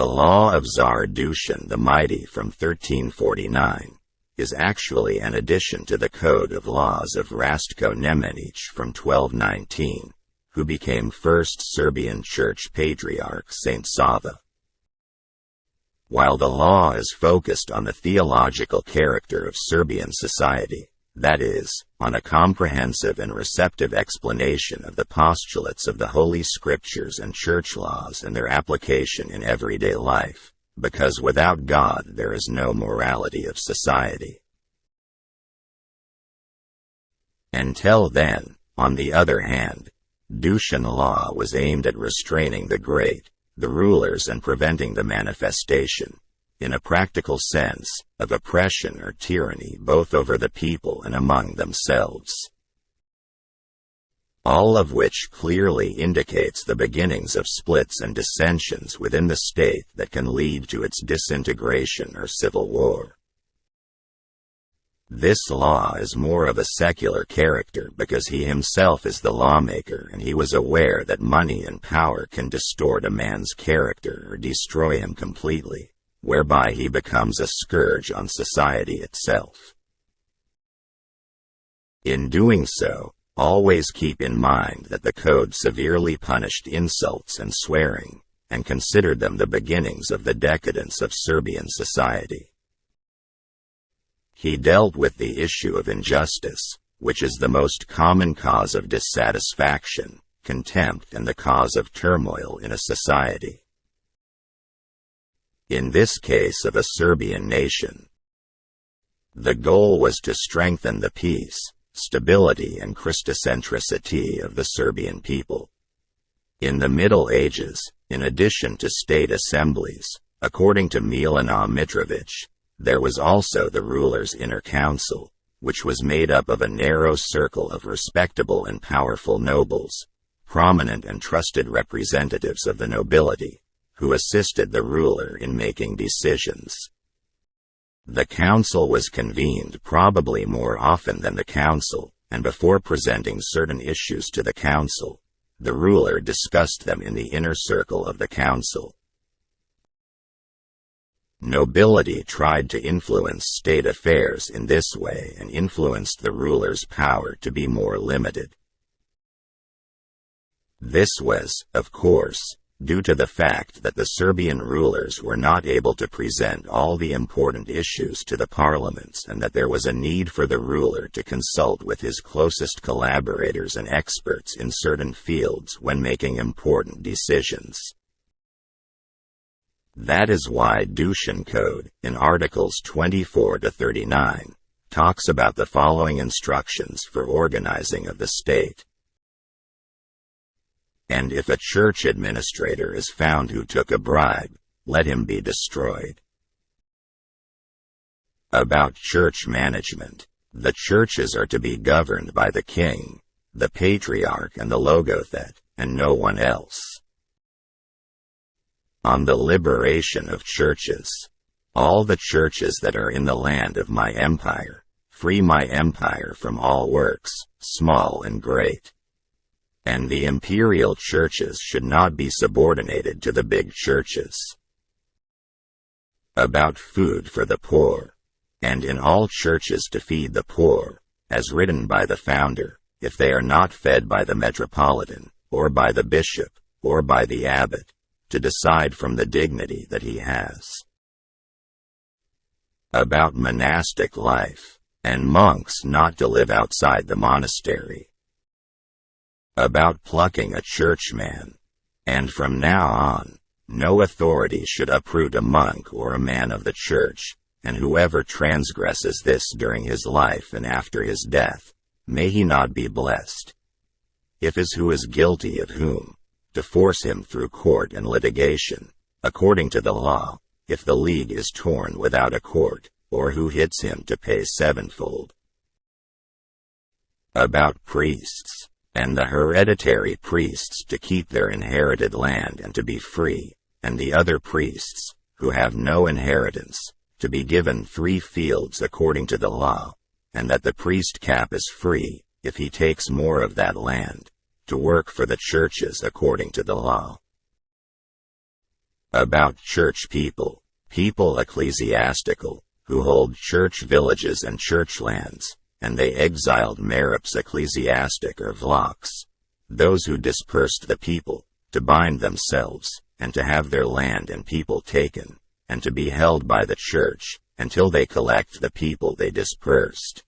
law of Tsar Dušan the Mighty from 1349 is actually an addition to the Code of Laws of Rastko Nemanjić from 1219, who became first Serbian Church Patriarch Saint Sava. While the law is focused on the theological character of Serbian society, that is, on a comprehensive and receptive explanation of the postulates of the Holy Scriptures and church laws and their application in everyday life, because without God there is no morality of society. Until then, on the other hand, Dušan law was aimed at restraining the great, the rulers, and preventing the manifestation, in a practical sense, of oppression or tyranny both over the people and among themselves. All of which clearly indicates the beginnings of splits and dissensions within the state that can lead to its disintegration or civil war. This law is more of a secular character because he himself is the lawmaker, and he was aware that money and power can distort a man's character or destroy him completely, whereby he becomes a scourge on society itself. In doing so, always keep in mind that the code severely punished insults and swearing, and considered them the beginnings of the decadence of Serbian society. He dealt with the issue of injustice, which is the most common cause of dissatisfaction, contempt, and the cause of turmoil in a society. In this case of a Serbian nation, the goal was to strengthen the peace, stability, and Christocentricity of the Serbian people. In the Middle Ages, in addition to state assemblies, according to Milana Mitrović, there was also the ruler's inner council, which was made up of a narrow circle of respectable and powerful nobles, prominent and trusted representatives of the nobility, who assisted the ruler in making decisions. The council was convened probably more often than the council, and before presenting certain issues to the council, the ruler discussed them in the inner circle of the council. Nobility tried to influence state affairs in this way and influenced the ruler's power to be more limited. This was, of course, due to the fact that the Serbian rulers were not able to present all the important issues to the parliaments, and that there was a need for the ruler to consult with his closest collaborators and experts in certain fields when making important decisions. That is why Dušan Code, in Articles 24 to 39, talks about the following instructions for organizing of the state. And if a church administrator is found who took a bribe, let him be destroyed. About church management, the churches are to be governed by the king, the patriarch, and the logothet, and no one else. On the liberation of churches, all the churches that are in the land of my empire, free my empire from all works, small and great. And the imperial churches should not be subordinated to the big churches. About food for the poor, and in all churches to feed the poor, as written by the founder, if they are not fed by the metropolitan, or by the bishop, or by the abbot, to decide from the dignity that he has. About monastic life, and monks not to live outside the monastery. About plucking a churchman, and from now on, no authority should uproot a monk or a man of the church, and whoever transgresses this during his life and after his death, may he not be blessed. If is who is guilty of whom, to force him through court and litigation, according to the law, if the league is torn without a court, or who hits him to pay sevenfold. About priests, and the hereditary priests to keep their inherited land and to be free, and the other priests, who have no inheritance, to be given 3 fields according to the law, and that the priest cap is free, if he takes more of that land, to work for the churches according to the law. About church people, people ecclesiastical, who hold church villages and church lands, and they exiled medevial ecclesiastic or vlachs, those who dispersed the people, to bind themselves, and to have their land and people taken, and to be held by the church, until they collect the people they dispersed.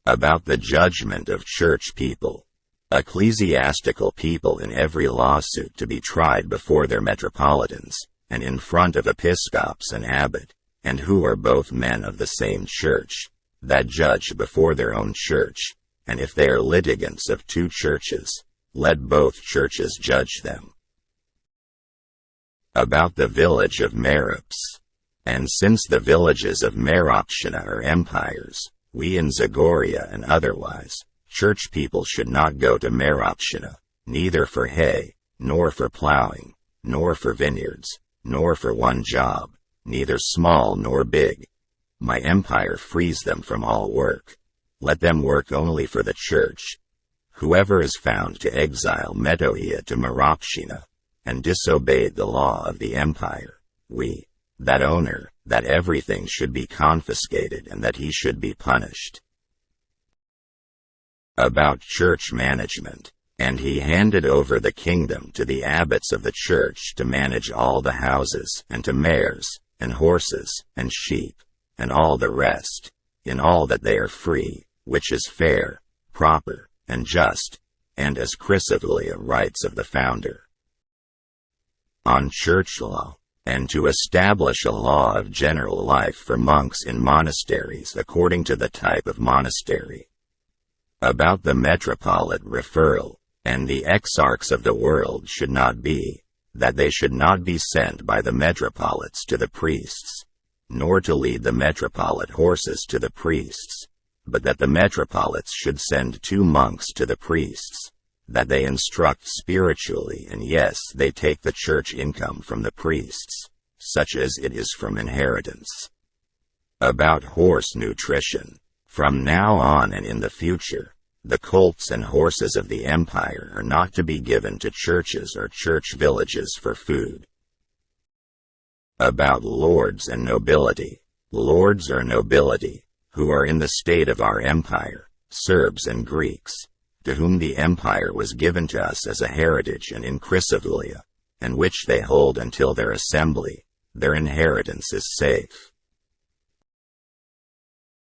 About the judgment of church people, ecclesiastical people in every lawsuit to be tried before their metropolitans, and in front of episcopes and abbot, and who are both men of the same church, that judge before their own church, and if they are litigants of two churches, let both churches judge them. About the village of medevials, and since the villages of Meropshina are empires, we in Zagoria and otherwise, church people should not go to Meropshina, neither for hay, nor for plowing, nor for vineyards, nor for one job, neither small nor big. My empire frees them from all work. Let them work only for the church. Whoever is found to exile Metohia to Meropshina, and disobeyed the law of the empire, that owner, that everything should be confiscated and that he should be punished. About church management, and he handed over the kingdom to the abbots of the church to manage all the houses, and to mares, and horses, and sheep, and all the rest, in all that they are free, which is fair, proper, and just, and as Chrysovolia writes of the founder. On church law, and to establish a law of general life for monks in monasteries according to the type of monastery. About the metropolitan referral, and the exarchs of the world should not be, that they should not be sent by the metropolits to the priests, nor to lead the metropolit horses to the priests, but that the metropolits should send 2 monks to the priests, that they instruct spiritually, and yes, they take the church income from the priests, such as it is from inheritance. About horse nutrition, from now on and in the future, the colts and horses of the empire are not to be given to churches or church villages for food. About lords and nobility, lords or nobility, who are in the state of our empire, Serbs and Greeks, to whom the empire was given to us as a heritage and in Chrysovolia, and which they hold until their assembly, their inheritance is safe.